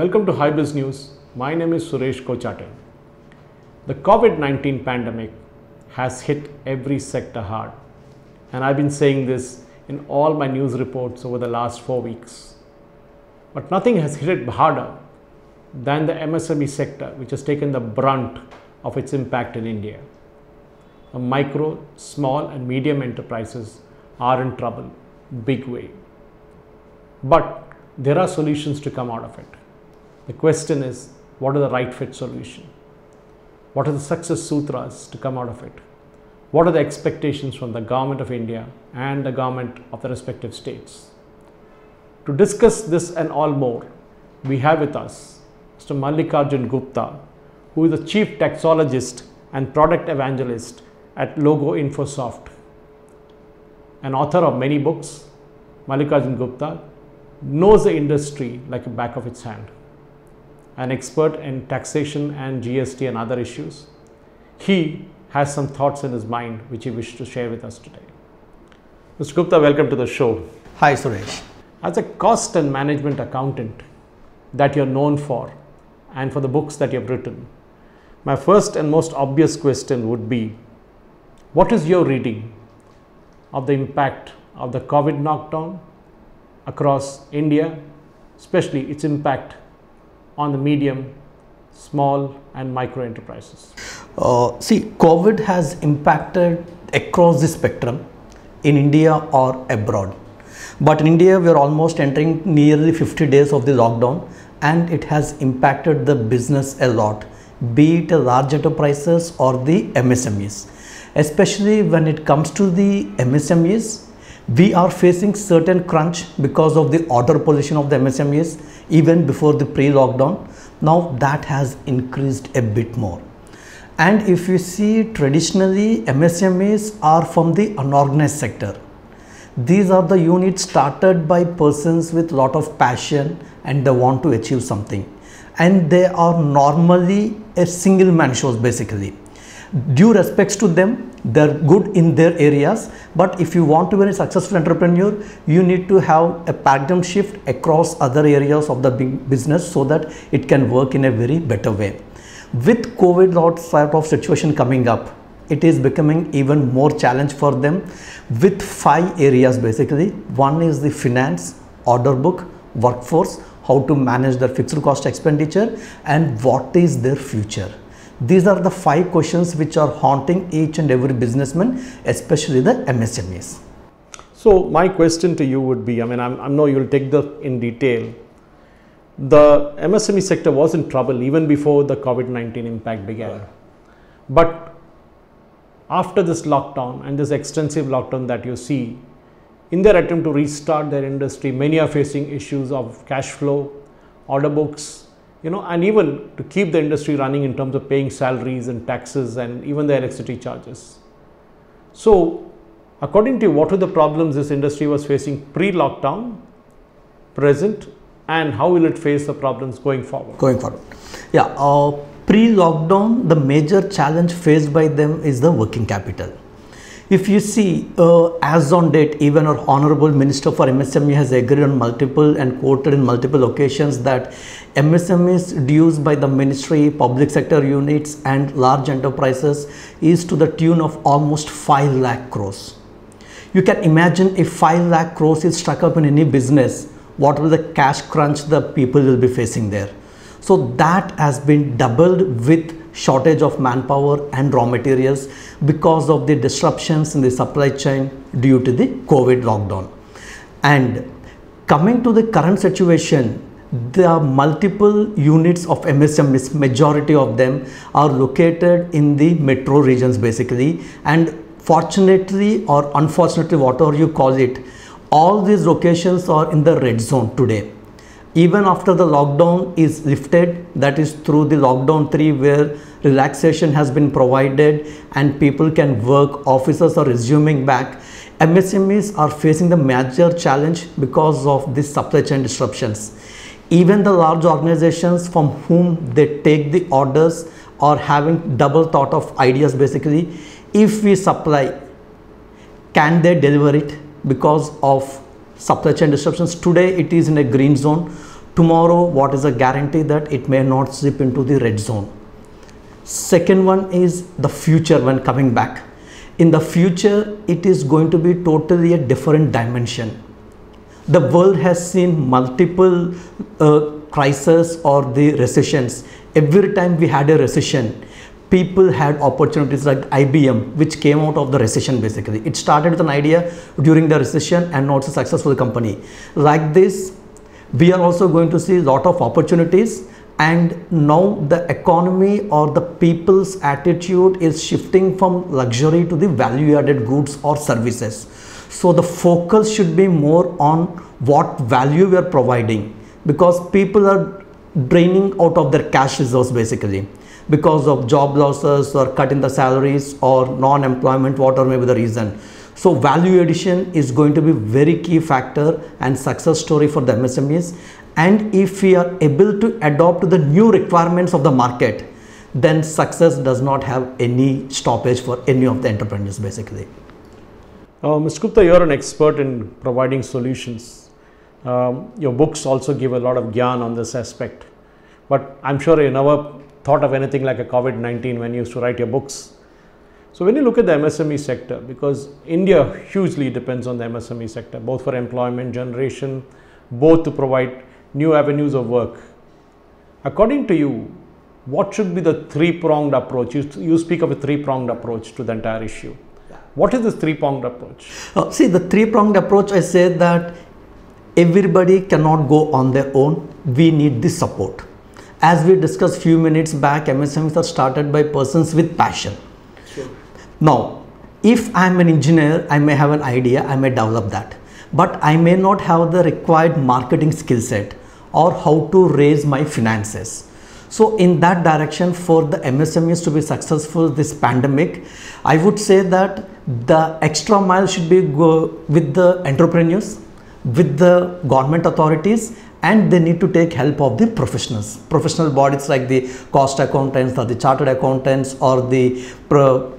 Welcome to HiBiz News. My name is Suresh Kochate. The COVID-19 pandemic has hit every sector hard, and I've been saying this in all my news reports over the last 4 weeks. But nothing has hit it harder than the MSME sector, which has taken the brunt of its impact in India. The micro, small and medium enterprises are in trouble, big way. But there are solutions to come out of it. The question is, what are the right fit solution? What are the success sutras to come out of it? What are the expectations from the government of India and the government of the respective states? To discuss this and all more, we have with us Mr. Mallikarjun Gupta, who is the Chief Taxologist and Product Evangelist at Logo Infosoft. An author of many books, Mallikarjun Gupta knows the industry like a back of its hand. An expert in taxation and GST and other issues, he has some thoughts in his mind which he wishes to share with us today. Mr. Gupta, welcome to the show. Hi Suresh. As a cost and management accountant that you're known for and for the books that you've written, my first and most obvious question would be, what is your reading of the impact of the COVID knockdown across India, especially its impact on the medium, small and micro enterprises? COVID has impacted across the spectrum in India or abroad. But in India, we are almost entering nearly 50 days of the lockdown, and it has impacted the business a lot, be it large enterprises or the MSMEs. Especially when it comes to the MSMEs, we are facing certain crunch because of the order position of the MSMEs even before the pre-lockdown. Now that has increased a bit more. And if you see, traditionally MSMEs are from the unorganized sector. These are the units started by persons with lot of passion and they want to achieve something. And they are normally a single man shows basically. Due respects to them, they're good in their areas, but if you want to be a successful entrepreneur, you need to have a paradigm shift across other areas of the business so that it can work in a very better way. With COVID sort of situation coming up, it is becoming even more challenge for them with 5 areas basically. One is the finance, order book, workforce, how to manage their fixed cost expenditure, and what is their future. These are the 5 questions which are haunting each and every businessman, especially the MSMEs. So my question to you would be, I know you'll take that in detail. The MSME sector was in trouble even before the COVID-19 impact began. But after this lockdown and this extensive lockdown that you see, in their attempt to restart their industry, many are facing issues of cash flow, order books, and even to keep the industry running in terms of paying salaries and taxes and even the electricity charges. So, according to you, what are the problems this industry was facing pre-lockdown, present, and how will it face the problems going forward? Yeah, pre-lockdown, the major challenge faced by them is the working capital. If you see, as on date, even our Honorable Minister for MSME has agreed on multiple and quoted in multiple occasions that MSMEs dues by the ministry, public sector units and large enterprises is to the tune of almost 5 lakh crores. You can imagine if 5 lakh crores is stuck up in any business, what will the cash crunch the people will be facing there. So that has been doubled with shortage of manpower and raw materials because of the disruptions in the supply chain due to the COVID lockdown. And coming to the current situation, there are multiple units of MSMEs, majority of them are located in the metro regions basically, and fortunately or unfortunately, whatever you call it, all these locations are in the red zone today. Even after the lockdown is lifted, that is through the lockdown 3 where relaxation has been provided and people can work, officers are resuming back, MSMEs are facing the major challenge because of this supply chain disruptions. Even the large organizations from whom they take the orders are having double thought of ideas basically. If we supply, can they deliver it? Because of supply chain disruptions, today it is in a green zone. tomorrow what is a guarantee that it may not slip into the red zone? Second one is the future when coming back. In the future, it is going to be totally a different dimension. The world has seen multiple crises or the recessions. Every time we had a recession, people had opportunities like IBM, which came out of the recession basically. It started with an idea during the recession and now it's a successful company. Like this, we are also going to see a lot of opportunities, and now the economy or the people's attitude is shifting from luxury to the value-added goods or services. So the focus should be more on what value we are providing, because people are draining out of their cash reserves basically because of job losses or cut in the salaries or non-employment, whatever may be the reason. So value addition is going to be very key factor and success story for the MSMEs. And if we are able to adopt to the new requirements of the market, then success does not have any stoppage for any of the entrepreneurs basically. Mr. Gupta, you're an expert in providing solutions. Your books also give a lot of gyan on this aspect. But I'm sure you never thought of anything like a COVID-19 when you used to write your books. So when you look at the MSME sector, because India hugely depends on the MSME sector, both for employment generation, both to provide new avenues of work. According to you, what should be the three-pronged approach? You speak of a three-pronged approach to the entire issue. What is this three-pronged approach? See, the three-pronged approach, I say that everybody cannot go on their own. We need the support. As we discussed few minutes back, MSMEs are started by persons with passion. Sure. Now, if I am an engineer, I may have an idea, I may develop that. But I may not have the required marketing skill set or how to raise my finances. So in that direction, for the MSMEs to be successful this pandemic, I would say that the extra mile should be go with the entrepreneurs, with the government authorities, and they need to take help of the professional bodies like the cost accountants or the chartered accountants or the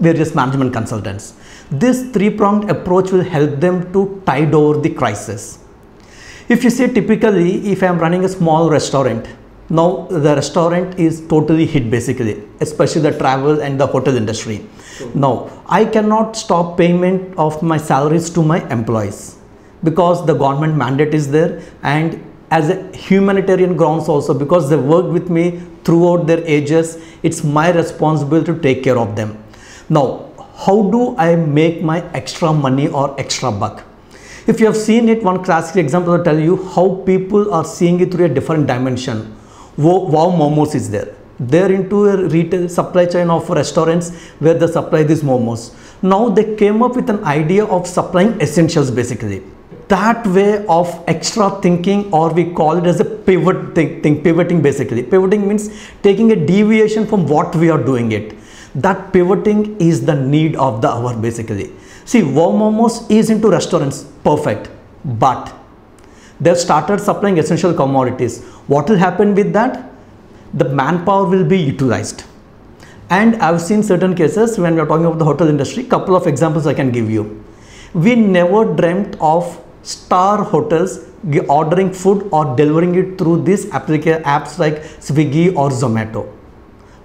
various management consultants. This three-pronged approach will help them to tide over the crisis. If you see, typically, if I am running a small restaurant, now the restaurant is totally hit basically, especially the travel and the hotel industry. Sure. Now, I cannot stop payment of my salaries to my employees because the government mandate is there, and as a humanitarian grounds also, because they work with me throughout their ages, it's my responsibility to take care of them. Now, how do I make my extra money or extra buck? If you have seen it, one classic example will tell you how people are seeing it through a different dimension. Wow Momos is there. They're into a retail supply chain of restaurants where they supply these momos. Now they came up with an idea of supplying essentials basically. That way of extra thinking, or we call it as a pivoting basically. Pivoting means taking a deviation from what we are doing it. That pivoting is the need of the hour basically. See, Wow Momos is into restaurants, perfect, but they've started supplying essential commodities. What will happen with that? The manpower will be utilized. And I've seen certain cases when we are talking about the hotel industry, couple of examples I can give you. We never dreamt of star hotels ordering food or delivering it through these apps like Swiggy or Zomato.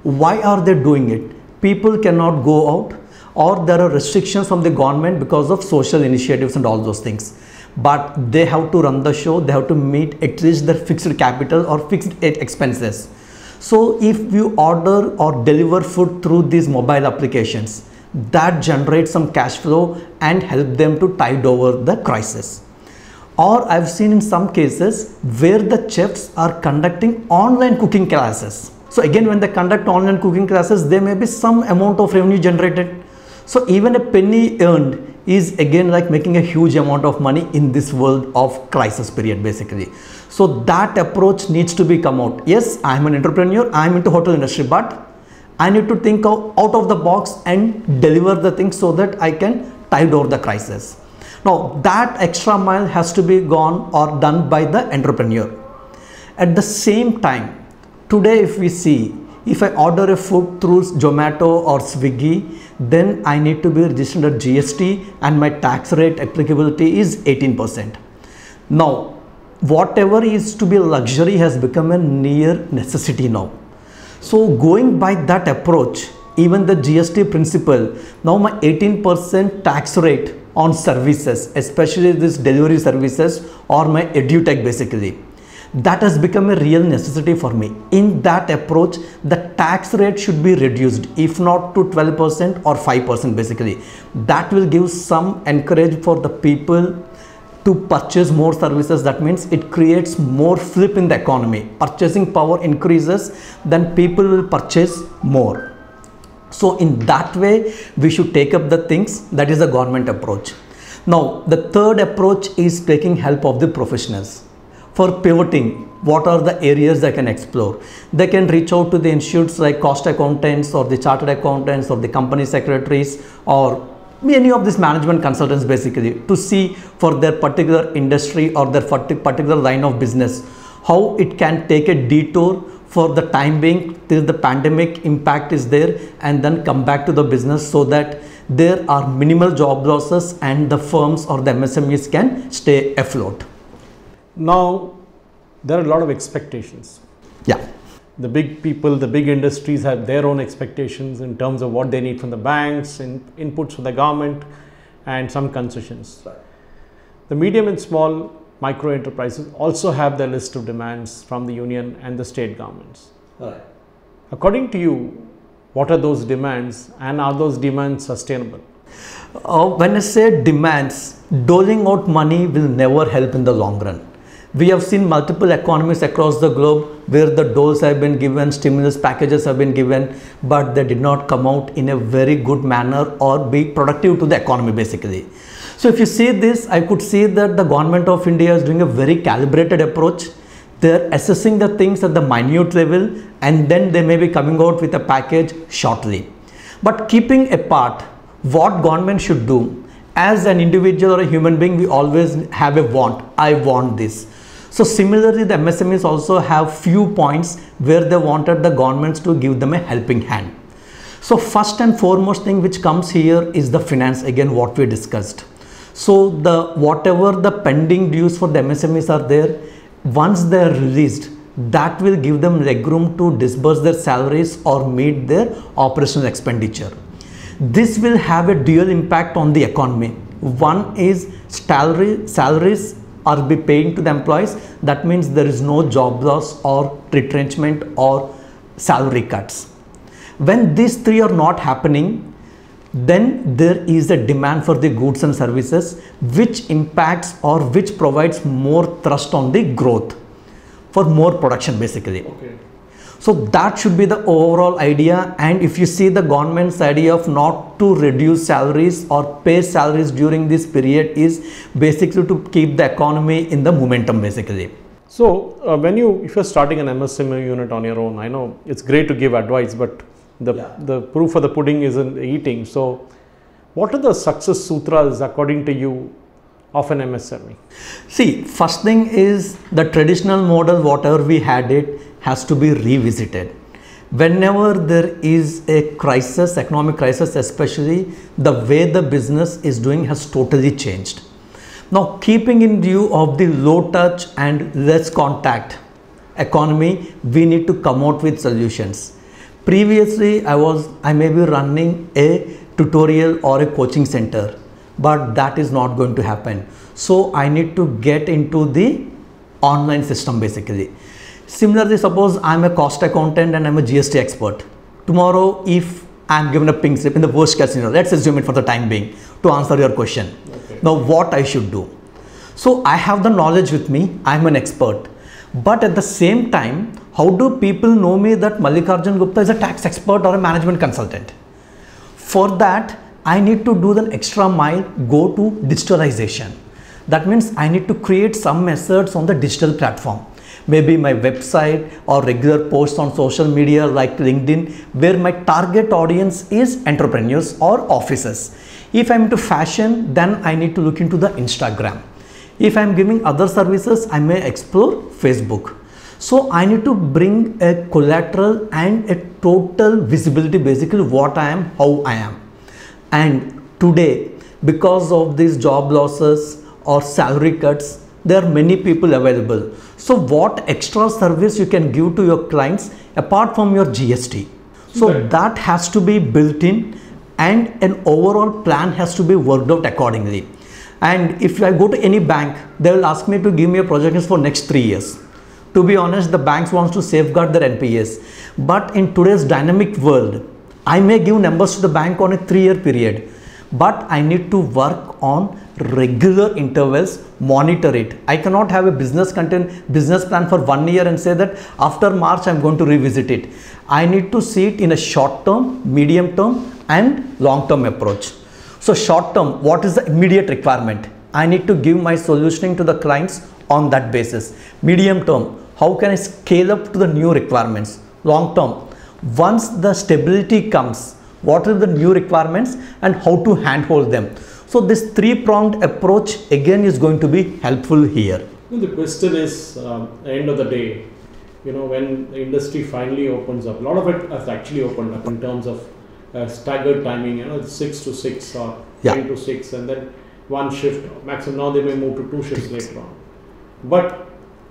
Why are they doing it? People cannot go out, or there are restrictions from the government because of social initiatives and all those things. But they have to run the show, they have to meet at least their fixed capital or fixed expenses. So if you order or deliver food through these mobile applications, that generates some cash flow and help them to tide over the crisis. Or I've seen in some cases where the chefs are conducting online cooking classes. So again, when they conduct online cooking classes, there may be some amount of revenue generated. So even a penny earned is again like making a huge amount of money in this world of crisis period basically. So that approach needs to be come out. Yes, I am an entrepreneur, I am into hotel industry, but I need to think out of the box and deliver the things so that I can tide over the crisis. Now that extra mile has to be gone or done by the entrepreneur. At the same time, today if we see, if I order a food through Zomato or Swiggy, then I need to be registered at GST and my tax rate applicability is 18%. Now, whatever is to be a luxury has become a near necessity now. So going by that approach, even the GST principle, now my 18% tax rate on services, especially this delivery services or my edutech basically, that has become a real necessity for me. In that approach, the tax rate should be reduced, if not to 12% or 5% basically. That will give some encourage for the people to purchase more services. That means it creates more flip in the economy. Purchasing power increases, then people will purchase more. So in that way, we should take up the things. That is the government approach. Now, the third approach is taking help of the professionals. For pivoting, what are the areas they can explore? They can reach out to the institutes like cost accountants or the chartered accountants or the company secretaries or any of these management consultants basically, to see for their particular industry or their particular line of business, how it can take a detour for the time being till the pandemic impact is there, and then come back to the business so that there are minimal job losses and the firms or the MSMEs can stay afloat. Now, there are a lot of expectations. Yeah. The big people, the big industries have their own expectations in terms of what they need from the banks, and inputs from the government, and some concessions. The medium and small micro enterprises also have their list of demands from the union and the state governments. Right. According to you, what are those demands, and are those demands sustainable? When I say demands, doling out money will never help in the long run. We have seen multiple economies across the globe where the doles have been given, stimulus packages have been given, but they did not come out in a very good manner or be productive to the economy basically. So if you see this, I could see that the government of India is doing a very calibrated approach. They're assessing the things at the minute level, and then they may be coming out with a package shortly. But keeping apart what government should do, as an individual or a human being, we always have a want. I want this. So similarly, the MSMEs also have few points where they wanted the governments to give them a helping hand. So first and foremost thing which comes here is the finance, again what we discussed. So whatever the pending dues for the MSMEs are there, once they are released, that will give them legroom to disburse their salaries or meet their operational expenditure. This will have a dual impact on the economy. One is salaries are be paying to the employees. That means there is no job loss or retrenchment or salary cuts. When these three are not happening, then there is a demand for the goods and services which impacts or which provides more thrust on the growth for more production basically. Okay. So that should be the overall idea. And if you see the government's idea of not to reduce salaries or pay salaries during this period is basically to keep the economy in the momentum basically. So if you're starting an MSME unit on your own, I know it's great to give advice, but the proof of the pudding is in eating. So what are the success sutras according to you of an MSME? See, first thing is the traditional model, whatever we had it, has to be revisited. Whenever there is a crisis, economic crisis especially, the way the business is doing has totally changed. Now, keeping in view of the low touch and less contact economy, we need to come out with solutions. Previously, I may be running a tutorial or a coaching center, but that is not going to happen. So I need to get into the online system basically. Similarly, suppose I'm a cost accountant and I'm a GST expert. Tomorrow, if I'm given a pink slip in the worst case scenario, let's assume it for the time being to answer your question. Okay. Now, what I should do? So I have the knowledge with me, I'm an expert. But at the same time, how do people know me that Mallikarjun Gupta is a tax expert or a management consultant? For that, I need to do the extra mile, go to digitalization. That means I need to create some methods on the digital platform. Maybe my website or regular posts on social media like LinkedIn, where my target audience is entrepreneurs or offices. If I'm into fashion, then I need to look into the Instagram. If I'm giving other services, I may explore Facebook. So I need to bring a collateral and a total visibility, basically what I am, how I am. And today, because of these job losses or salary cuts, there are many people available. So what extra service you can give to your clients apart from your GST? So that has to be built in, and an overall plan has to be worked out accordingly. And if I go to any bank, they will ask me to give me a projections for next 3 years. To be honest, the banks wants to safeguard their NPS. But in today's dynamic world, I may give numbers to the bank on a 3-year period, but I need to work on regular intervals, monitor it. I cannot have a business plan for 1 year and say that after March I'm going to revisit it. I need to see it in a short term, medium term and long term approach. So short term, what is the immediate requirement? I need to give my solutioning to the clients on that basis. Medium term, how can I scale up to the new requirements? Long term, once the stability comes, what are the new requirements and how to handhold them? So this 3-pronged approach again is going to be helpful here. The question is, at the end of the day, when the industry finally opens up, a lot of it has actually opened up in terms of staggered timing, 6 to 6 or 10 to 6, and then one shift maximum. Now they may move to 2 shifts later on. But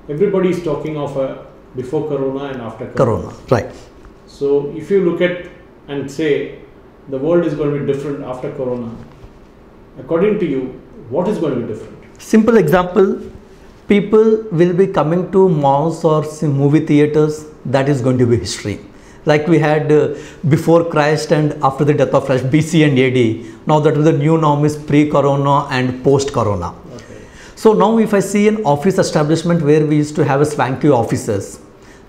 everybody is talking of a before Corona and after Corona. Right. So if you look at and say the world is going to be different after Corona, according to you, what is going to be different? Simple example, people will be coming to malls or movie theaters. That is going to be history. Like we had before Christ and after the death of Christ, BC and AD. Now that the new norm is pre-Corona and post-Corona. Okay. So now if I see an office establishment where we used to have a swanky offices,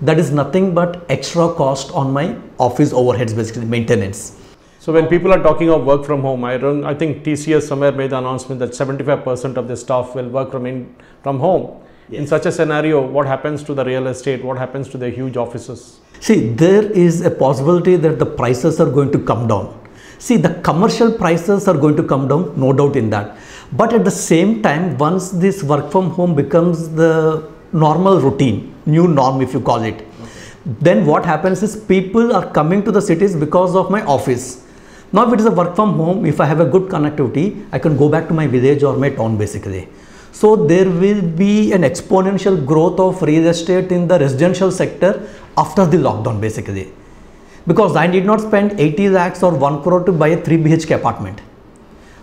that is nothing but extra cost on my office overheads, basically maintenance. So when people are talking of work from home, I think TCS somewhere made the announcement that 75% of the staff will work from home. Yes. In such a scenario, what happens to the real estate? What happens to the huge offices? See, there is a possibility that the prices are going to come down. See, the commercial prices are going to come down, no doubt in that. But at the same time, once this work from home becomes the normal routine, new norm if you call it, then what happens is people are coming to the cities because of my office. Now if it is a work from home, if I have a good connectivity, I can go back to my village or my town basically. So there will be an exponential growth of real estate in the residential sector after the lockdown basically. Because I need not spend 80 lakhs or 1 crore to buy a 3 BHK apartment.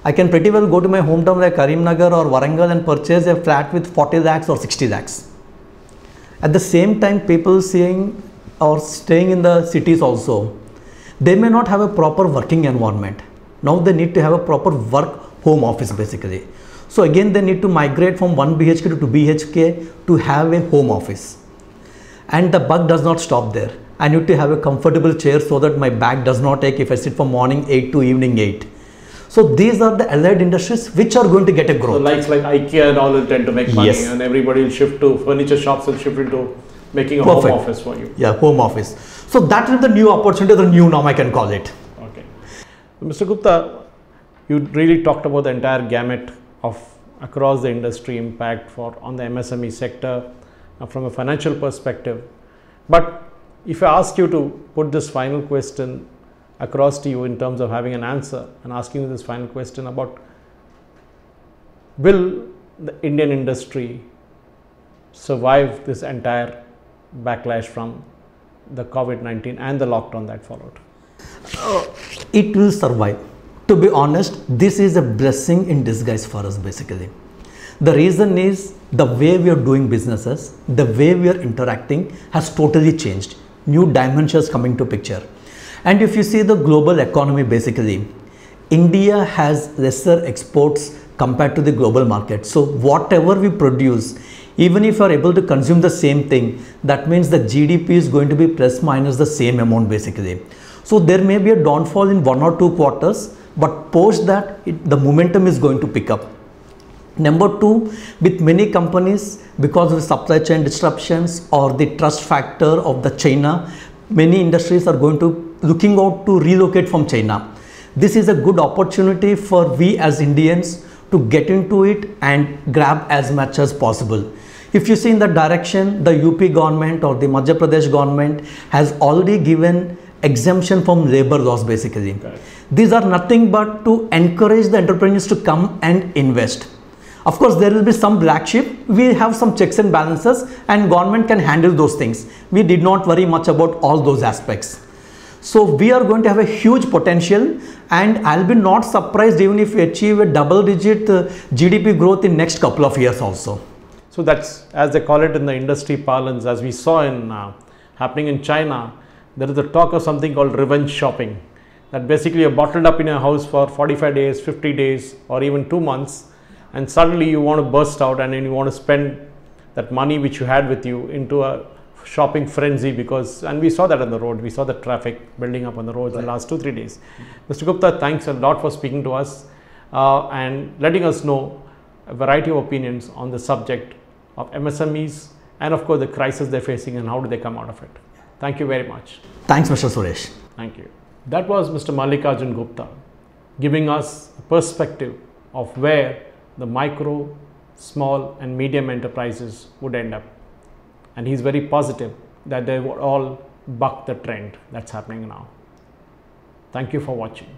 I can pretty well go to my hometown like Karimnagar or Warangal and purchase a flat with 40 lakhs or 60 lakhs. At the same time, people seeing or staying in the cities also, they may not have a proper working environment. Now they need to have a proper work home office basically. So again, they need to migrate from 1 BHK to 2 BHK to have a home office. And the buck does not stop there. I need to have a comfortable chair so that my back does not ache if I sit from morning 8 to evening 8. So these are the allied industries which are going to get a growth. So likes like IKEA and all will tend to make money, yes. And everybody will shift to furniture shops and shift into making a home office for you. Yeah, home office. So that is the new opportunity, the new norm I can call it. Okay. Mr. Gupta, you really talked about the entire gamut of across the industry impact on the MSME sector from a financial perspective. But if I ask you to put this final question across to you in terms of having an answer and asking you this final question about, will the Indian industry survive this entire backlash from the COVID-19 and the lockdown that followed? It will survive. To be honest, this is a blessing in disguise for us basically. The reason is the way we are doing businesses, the way we are interacting has totally changed. New dimensions coming to picture. And if you see the global economy basically, India has lesser exports compared to the global market. So whatever we produce, even if you are able to consume the same thing, that means the GDP is going to be plus minus the same amount basically. So there may be a downfall in 1 or 2 quarters, but post that the momentum is going to pick up. Number 2, with many companies, because of supply chain disruptions or the trust factor of the China, many industries are looking out to relocate from China. This is a good opportunity for we as Indians to get into it and grab as much as possible. If you see in the direction, the UP government or the Madhya Pradesh government has already given exemption from labor laws basically. Okay. These are nothing but to encourage the entrepreneurs to come and invest. Of course, there will be some black sheep, we have some checks and balances and government can handle those things. We did not worry much about all those aspects. So we are going to have a huge potential, and I'll be not surprised even if we achieve a double-digit GDP growth in next couple of years also. So that's, as they call it in the industry parlance, as we saw in happening in China, there is a talk of something called revenge shopping. That basically you're bottled up in a house for 45 days, 50 days, or even 2 months, and suddenly you want to burst out and then you want to spend that money which you had with you into a shopping frenzy, because, and we saw that on the road, we saw the traffic building up on the roads the last 2-3 days. Mr. Gupta, thanks a lot for speaking to us and letting us know a variety of opinions on the subject of MSMEs and of course the crisis they're facing and how do they come out of it. Thank you very much. Thanks, Mr. Suresh. Thank you. That was Mr. Mallikarjun Gupta giving us a perspective of where the micro, small and medium enterprises would end up. And he's very positive that they would all buck the trend that's happening now. Thank you for watching.